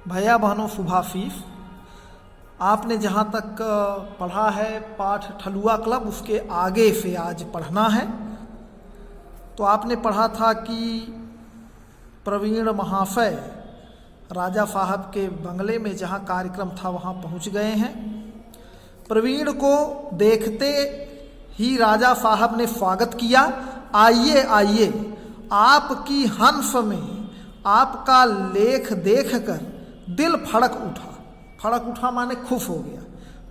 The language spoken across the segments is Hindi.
भैया बहनों शुभाफीफ, आपने जहाँ तक पढ़ा है पाठ ठलुआ क्लब, उसके आगे से आज पढ़ना है। तो आपने पढ़ा था कि प्रवीण महाशय राजा साहब के बंगले में जहाँ कार्यक्रम था वहाँ पहुँच गए हैं। प्रवीण को देखते ही राजा साहब ने स्वागत किया। आइए आइए, आपकी हंस में आपका लेख देखकर दिल फड़क उठा। फड़क उठा माने खुश हो गया।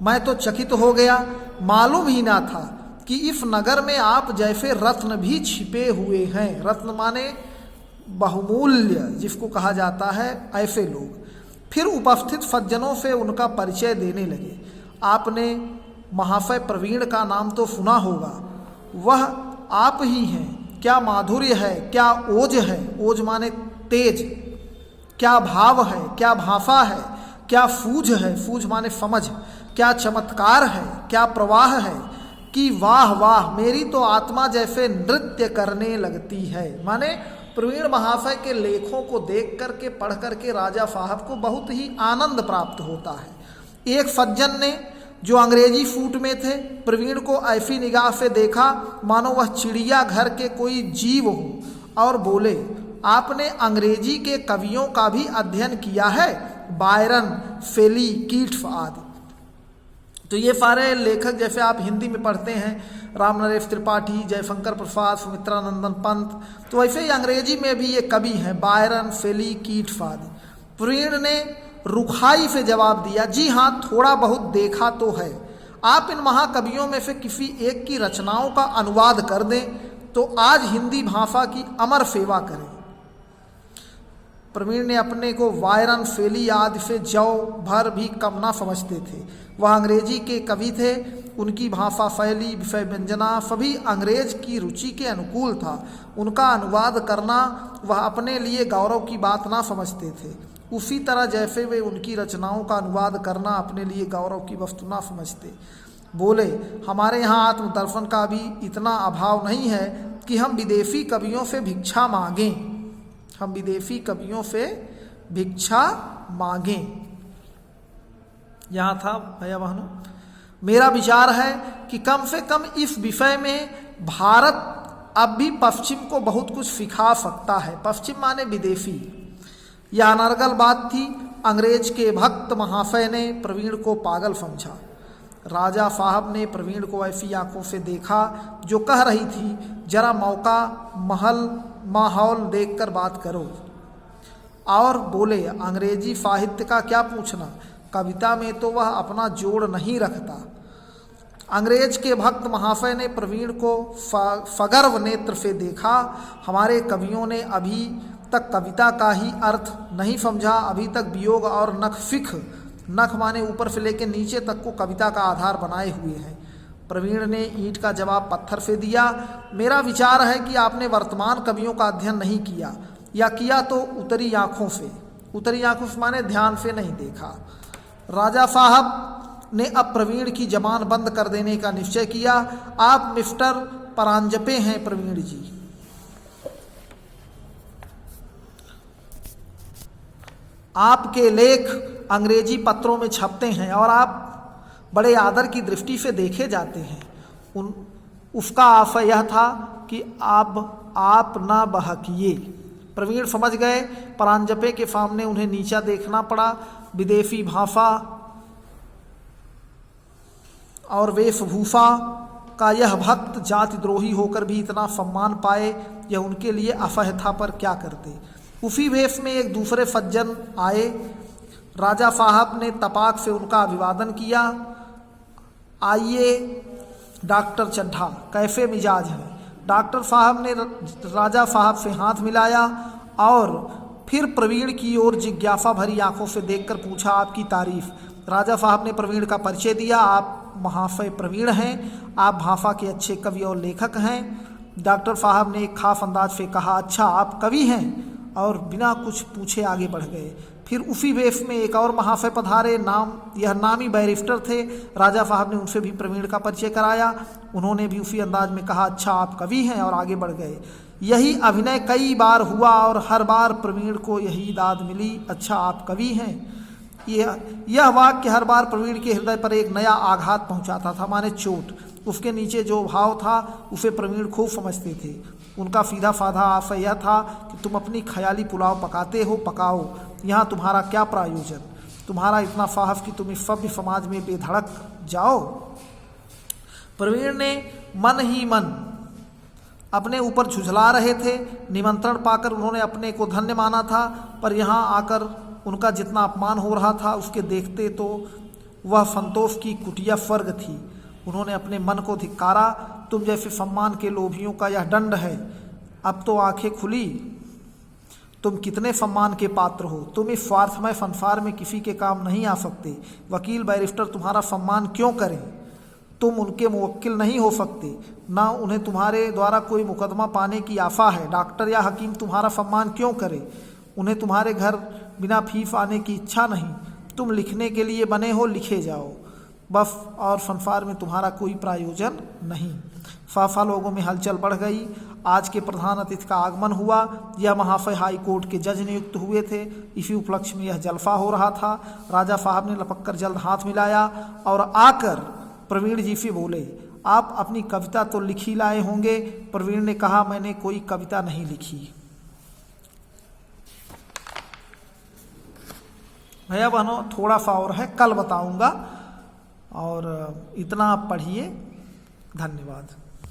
मैं तो चकित हो गया, मालूम ही ना था कि इस नगर में आप जैसे रत्न भी छिपे हुए हैं। रत्न माने बहुमूल्य जिसको कहा जाता है, ऐसे लोग। फिर उपस्थित सज्जनों से उनका परिचय देने लगे। आपने महाशय प्रवीण का नाम तो सुना होगा, वह आप ही हैं। क्या माधुर्य है, क्या ओज है, ओज माने तेज, क्या भाव है, क्या भाषा है, क्या सूझ है, सूझ माने समझ, क्या चमत्कार है, क्या प्रवाह है कि वाह वाह, मेरी तो आत्मा जैसे नृत्य करने लगती है। माने प्रवीण महाशय के लेखों को देख करके पढ़ करके राजा साहब को बहुत ही आनंद प्राप्त होता है। एक सज्जन ने जो अंग्रेजी सूट में थे प्रवीण को ऐसी निगाह से देखा मानो वह चिड़िया घर के कोई जीव हो और बोले, आपने अंग्रेजी के कवियों का भी अध्ययन किया है, बायरन, शेली, कीट्स आदि। तो ये सारे लेखक जैसे आप हिंदी में पढ़ते हैं, राम नरेश त्रिपाठी, जयशंकर प्रसाद, सुमित्रानंदन पंत, तो वैसे ही अंग्रेजी में भी ये कवि हैं, बायरन, शेली, कीट्स आदि। प्रवीण ने रुखाई से जवाब दिया, जी हाँ, थोड़ा बहुत देखा तो है। आप इन महाकवियों में से किसी एक की रचनाओं का अनुवाद कर दें तो आज हिंदी भाषा की अमर सेवा करें। प्रवीण ने अपने को वायरन, शेली आदि से जौ भर भी कम ना समझते थे। वह अंग्रेजी के कवि थे। उनकी भाषा, शैली, विषय व्यंजना सभी अंग्रेज की रुचि के अनुकूल था। उनका अनुवाद करना वह अपने लिए गौरव की बात ना समझते थे। उसी तरह जैसे वे उनकी रचनाओं का अनुवाद करना अपने लिए गौरव की वस्तु ना समझते। बोले, हमारे यहाँ आत्मदर्शन का भी इतना अभाव नहीं है कि हम विदेशी कवियों से भिक्षा मांगें। हम विदेशी कवियों से भिक्षा मांगें। यहाँ था भैया बहनों, मेरा विचार है कि कम से कम इस विषय में भारत अब भी पश्चिम को बहुत कुछ सिखा सकता है। पश्चिम माने विदेशी। यह अनर्गल बात थी। अंग्रेज के भक्त महाशय ने प्रवीण को पागल समझा। राजा साहब ने प्रवीण को ऐसी आंखों से देखा जो कह रही थी, जरा मौका माहौल देखकर बात करो। और बोले, अंग्रेजी साहित्य का क्या पूछना, कविता में तो वह अपना जोड़ नहीं रखता। अंग्रेज के भक्त महाशय ने प्रवीण को सगर्व नेत्र से देखा। हमारे कवियों ने अभी तक कविता का ही अर्थ नहीं समझा। अभी तक वियोग और नख सिख, नख माने ऊपर से लेकर नीचे तक को कविता का आधार बनाए हुए हैं। प्रवीण ने ईंट का जवाब पत्थर से दिया। मेरा विचार है कि आपने वर्तमान कवियों का अध्ययन नहीं किया, या किया तो उतरी आँखों से। उतरी आँखों से माने ध्यान से नहीं देखा। राजा साहब ने अब प्रवीण की जबान बंद कर देने का निश्चय किया। आप मिस्टर परांजपे हैं प्रवीण जी, आपके लेख अंग्रेजी पत्रों में छपते हैं और आप बड़े आदर की दृष्टि से देखे जाते हैं। उसका आशय यह था कि आप ना बहकिए। प्रवीण समझ गए। परांजपे के सामने उन्हें नीचा देखना पड़ा। विदेशी भाषा और वेशभूषा का यह भक्त जातिद्रोही होकर भी इतना सम्मान पाए, यह उनके लिए असह्य था, पर क्या करते। उसी वेश में एक दूसरे सज्जन आए। राजा साहब ने तपाक से उनका अभिवादन किया। आइए डॉक्टर चड्ढा, कैसे मिजाज हैं। डॉक्टर साहब ने राजा साहब से हाथ मिलाया और फिर प्रवीण की ओर जिज्ञासा भरी आंखों से देखकर पूछा, आपकी तारीफ। राजा साहब ने प्रवीण का परिचय दिया। आप महाशय प्रवीण हैं, आप भाषा के अच्छे कवि और लेखक हैं। डॉक्टर साहब ने एक खास अंदाज से कहा, अच्छा आप कवि हैं, और बिना कुछ पूछे आगे बढ़ गए। फिर उसी वेश में एक और महाशय पधारे। यह नामी बैरिस्टर थे। राजा साहब ने उनसे भी प्रवीण का परिचय कराया। उन्होंने भी उसी अंदाज में कहा, अच्छा आप कवि हैं, और आगे बढ़ गए। यही अभिनय कई बार हुआ और हर बार प्रवीण को यही दाद मिली, अच्छा आप कवि हैं। यह वाक्य हर बार प्रवीण के हृदय पर एक नया आघात पहुंचाता था, माने चोट। उसके नीचे जो भाव था उसे प्रवीण खूब समझते थे। उनका सीधा साधा आशय यह था कि तुम अपनी ख्याली पुलाव पकाते हो, पकाओ, यहाँ तुम्हारा क्या प्रयोजन, तुम्हारा इतना साहस कि तुम इस सभ्य समाज में बेधड़क जाओ। प्रवीण ने मन ही मन अपने ऊपर झुझला रहे थे। निमंत्रण पाकर उन्होंने अपने को धन्य माना था, पर यहाँ आकर उनका जितना अपमान हो रहा था उसके देखते तो वह संतोष की कुटिया स्वर्ग थी। उन्होंने अपने मन को धिक्कारा। तुम जैसे सम्मान के लोभियों का यह दंड है। अब तो आंखें खुली, तुम कितने सम्मान के पात्र हो। तुम इस स्वार्थमय संसार में किसी के काम नहीं आ सकते। वकील बैरिस्टर तुम्हारा सम्मान क्यों करें, तुम उनके मुवक्किल नहीं हो सकते, ना उन्हें तुम्हारे द्वारा कोई मुकदमा पाने की आशा है। डॉक्टर या हकीम तुम्हारा सम्मान क्यों करे, उन्हें तुम्हारे घर बिना फीस आने की इच्छा नहीं। तुम लिखने के लिए बने हो, लिखे जाओ बस, और संसार में तुम्हारा कोई प्रयोजन नहीं। साफा लोगों में हलचल बढ़ गई। आज के प्रधान अतिथि का आगमन हुआ। यह महाशय हाई कोर्ट के जज नियुक्त हुए थे। इसी उपलक्ष्य में यह जलसा हो रहा था। राजा साहब ने लपक कर जल्द हाथ मिलाया और आकर प्रवीण जी से बोले, आप अपनी कविता तो लिखी लाए होंगे। प्रवीण ने कहा, मैंने कोई कविता नहीं लिखी। भैया बहनों, थोड़ा सा और है, कल बताऊंगा, और इतना आप पढ़िए। धन्यवाद।